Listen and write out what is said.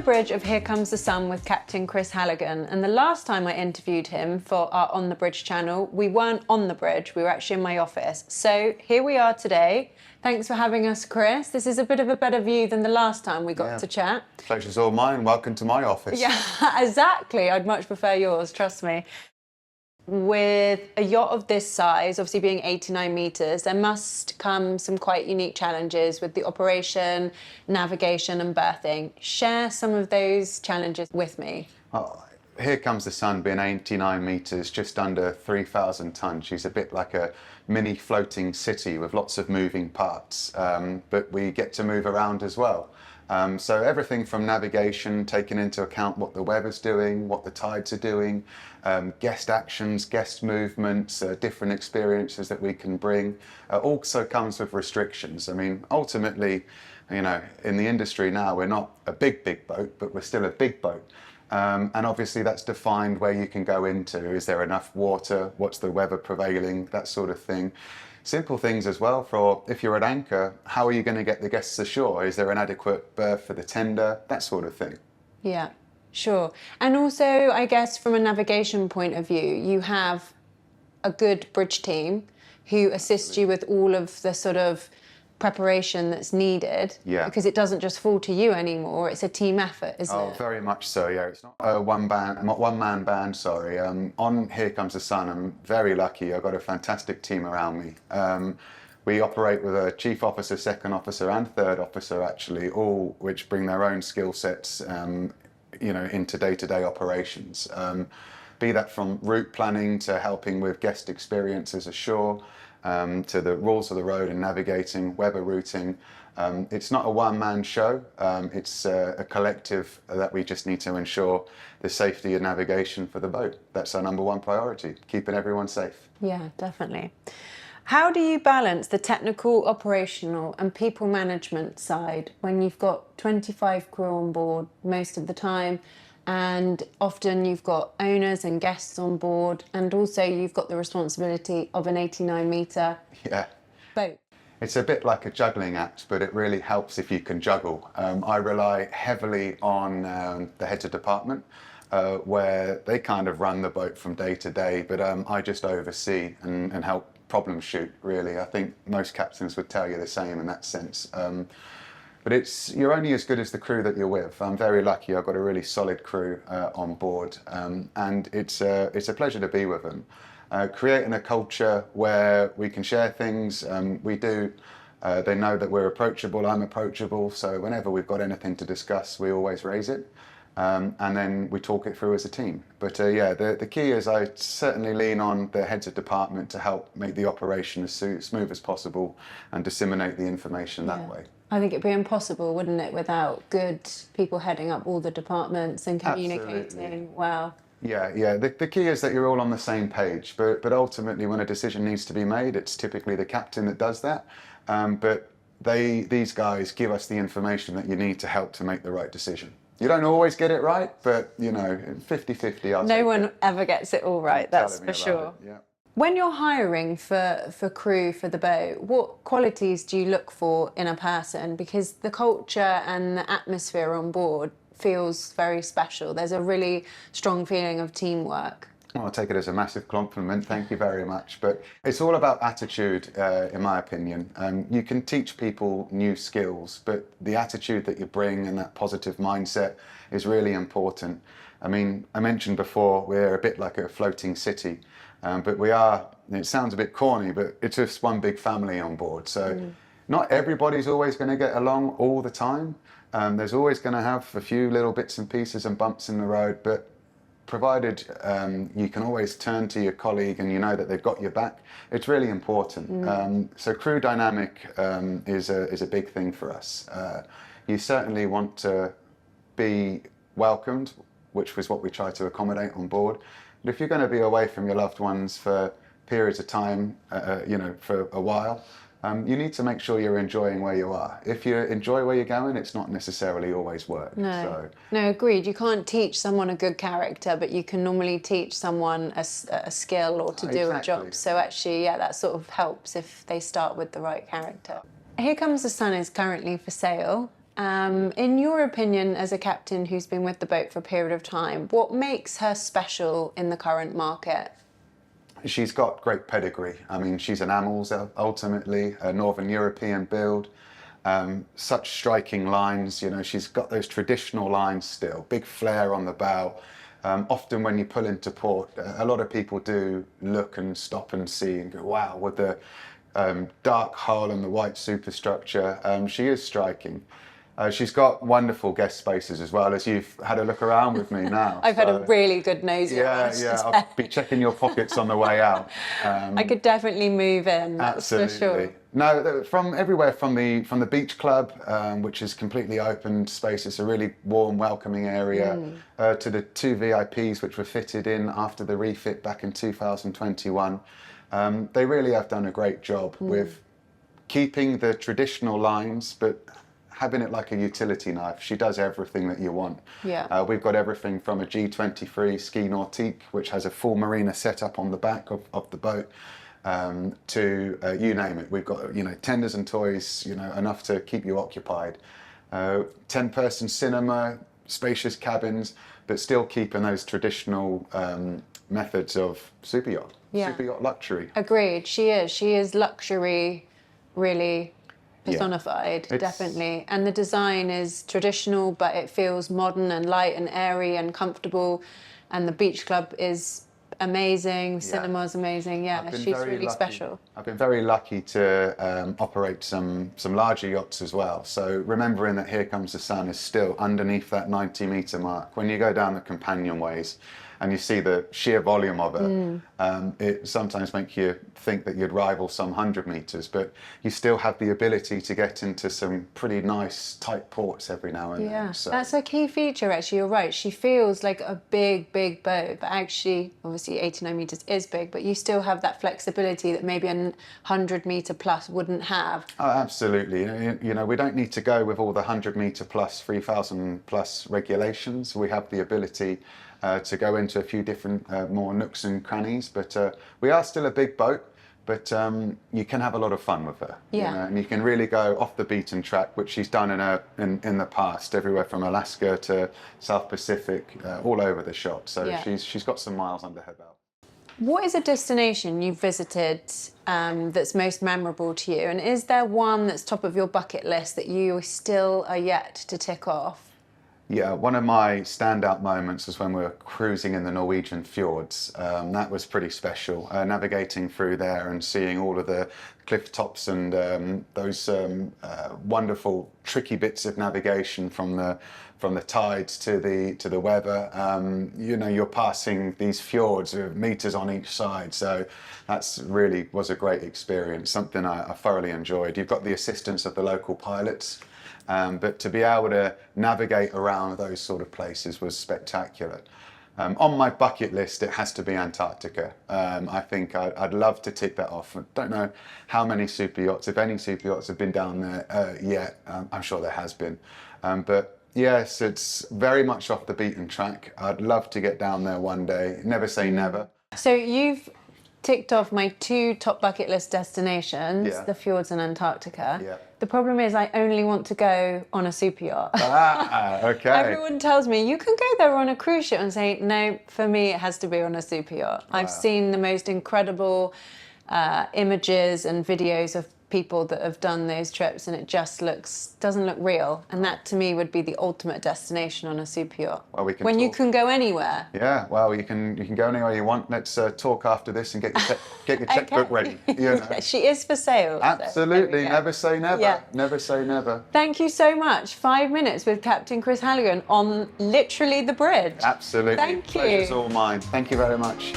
the bridge of Here Comes the Sun with Captain Chris Halligan, and the last time I interviewed him for our On the Bridge channel, we weren't on the bridge, we were actually in my office. So here we are today. Thanks for having us, Chris. This is a bit of a better view than the last time we got to chat. Pleasure's all mine. Welcome to my office. Yeah, exactly. I'd much prefer yours, trust me. With a yacht of this size, obviously being 89 metres, there must come some quite unique challenges with the operation, navigation and berthing. Share some of those challenges with me. Oh, Here Comes the Sun being 89 metres, just under 3,000 tonnes. She's a bit like a mini floating city with lots of moving parts, but we get to move around as well. So everything from navigation, taking into account what the weather's doing, what the tides are doing, guest actions, guest movements, different experiences that we can bring, also comes with restrictions. I mean, ultimately, you know, in the industry now, we're not a big boat, but we're still a big boat. And obviously that's defined where you can go into. Is there enough water? What's the weather prevailing? That sort of thing. Simple things as well for if you're at anchor, how are you going to get the guests ashore? Is there an adequate berth for the tender? That sort of thing. Yeah, sure. And also, I guess from a navigation point of view, you have a good bridge team who assist you with all of the sort of preparation that's needed. Yeah. Because it doesn't just fall to you anymore, it's a team effort, isn't it? Oh, very much so, yeah. It's not a one-man band, sorry. On Here Comes the Sun, I'm very lucky. I've got a fantastic team around me. We operate with a chief officer, second officer and third officer, actually, all which bring their own skill sets, you know, into day-to-day operations. Be that from route planning to helping with guest experiences ashore, to the rules of the road and navigating, weather routing. It's not a one-man show, it's a collective that we just need to ensure the safety and navigation for the boat. That's our number one priority, keeping everyone safe. Yeah, definitely. How do you balance the technical, operational and people management side when you've got 25 crew on board most of the time, and often you've got owners and guests on board, and also you've got the responsibility of an 89-metre boat? It's a bit like a juggling act, but it really helps if you can juggle. I rely heavily on the heads of department, where they kind of run the boat from day to day, but I just oversee and help problem shoot, really. I think most captains would tell you the same in that sense. But you're only as good as the crew that you're with. I'm very lucky. I've got a really solid crew on board, and it's a pleasure to be with them. Creating a culture where we can share things, we do. They know that we're approachable, I'm approachable, so whenever we've got anything to discuss, we always raise it, and then we talk it through as a team. But yeah, the key is I certainly lean on the heads of department to help make the operation as smooth as possible and disseminate the information that way. I think it'd be impossible, wouldn't it, without good people heading up all the departments and communicating. Absolutely. Well. Yeah. The key is that you're all on the same page, but ultimately when a decision needs to be made, it's typically the captain that does that. But these guys give us the information that you need to help to make the right decision. You don't always get it right, but you know, 50-50. No one ever gets it all right, that's for sure. Yeah. When you're hiring for crew for the boat, what qualities do you look for in a person? Because the culture and the atmosphere on board feels very special. There's a really strong feeling of teamwork. Well, I'll take it as a massive compliment, thank you very much. But it's all about attitude, in my opinion. You can teach people new skills, but the attitude that you bring and that positive mindset is really important. I mean, I mentioned before, we're a bit like a floating city. But we are, it sounds a bit corny, but it's just one big family on board. So not everybody's always going to get along all the time. There's always going to have a few little bits and pieces and bumps in the road, but provided you can always turn to your colleague and you know that they've got your back, it's really important. So crew dynamic is a big thing for us. You certainly want to be welcomed, which was what we try to accommodate on board. But if you're going to be away from your loved ones for periods of time, you know, for a while, you need to make sure you're enjoying where you are. If you enjoy where you're going, it's not necessarily always work. No, agreed. You can't teach someone a good character, but you can normally teach someone a skill or to do a job. So actually, yeah, that sort of helps if they start with the right character. Here Comes the Sun is currently for sale. In your opinion, as a captain who's been with the boat for a period of time, what makes her special in the current market? She's got great pedigree. I mean, she's an Amels ultimately, a Northern European build. Such striking lines, you know, she's got those traditional lines still, big flare on the bow. Often when you pull into port, a lot of people do look and stop and see and go, wow, with the dark hull and the white superstructure, she is striking. She's got wonderful guest spaces as well, as you've had a look around with me now. I've had a really good nosy. Yeah, I'll be checking your pockets on the way out. I could definitely move in, that's for sure. No, from everywhere, from the beach club, which is completely open space, it's a really warm, welcoming area, to the 2 VIPs which were fitted in after the refit back in 2021. They really have done a great job with keeping the traditional lines, but having it like a utility knife. She does everything that you want. Yeah. We've got everything from a G23 ski nautique, which has a full marina setup on the back of the boat, to you name it. We've got, you know, tenders and toys, you know, enough to keep you occupied. 10-person cinema, spacious cabins, but still keeping those traditional methods of super yacht luxury. Agreed. She is luxury, really personified, definitely. And the design is traditional, but it feels modern and light and airy and comfortable. And the beach club is amazing. Cinema's amazing. Yeah, she's really special. I've been very lucky to operate some larger yachts as well. So remembering that Here Comes the Sun is still underneath that 90-meter mark. When you go down the companionways and you see the sheer volume of it, it sometimes makes you think that you'd rival some 100 meters, but you still have the ability to get into some pretty nice tight ports every now and then. So that's a key feature, actually. You're right. She feels like a big boat, but actually, obviously 89 meters is big, but you still have that flexibility that maybe a 100-meter plus wouldn't have. Oh, absolutely. You know, we don't need to go with all the 100-meter plus, 3,000 plus regulations. We have the ability to go into a few different more nooks and crannies, but we are still a big boat, but you can have a lot of fun with her. You know, and you can really go off the beaten track, which she's done in the past, everywhere from Alaska to South Pacific, all over the shop. So she's got some miles under her belt. What is a destination you've visited that's most memorable to you? And is there one that's top of your bucket list that you still are yet to tick off? Yeah, one of my standout moments was when we were cruising in the Norwegian fjords. That was pretty special, navigating through there and seeing all of the cliff tops and those wonderful, tricky bits of navigation from the tides to the weather. You know, you're passing these fjords with meters on each side, so that's really was a great experience, something I thoroughly enjoyed. You've got the assistance of the local pilots. But to be able to navigate around those sort of places was spectacular. On my bucket list, it has to be Antarctica. I think I'd love to tick that off. I don't know how many super yachts, if any super yachts have been down there yet. I'm sure there has been. But yes, it's very much off the beaten track. I'd love to get down there one day. Never say never. So you've ticked off my 2 top bucket list destinations, the fjords and Antarctica. Yeah. The problem is I only want to go on a super yacht. Okay. Everyone tells me, you can go there on a cruise ship, and say, no, for me it has to be on a super yacht. Wow. I've seen the most incredible images and videos of people that have done those trips, and it just doesn't look real. And that to me would be the ultimate destination on a super yacht. Well, we can when you can go anywhere. Yeah, well, you can go anywhere you want. Let's talk after this and get your checkbook ready. You know. Yeah, she is for sale. Absolutely, so never say never. Yeah. Never say never. Thank you so much. 5 minutes with Captain Chris Halligan on literally the bridge. Absolutely. Thank you. Pleasure's all mine. Thank you very much.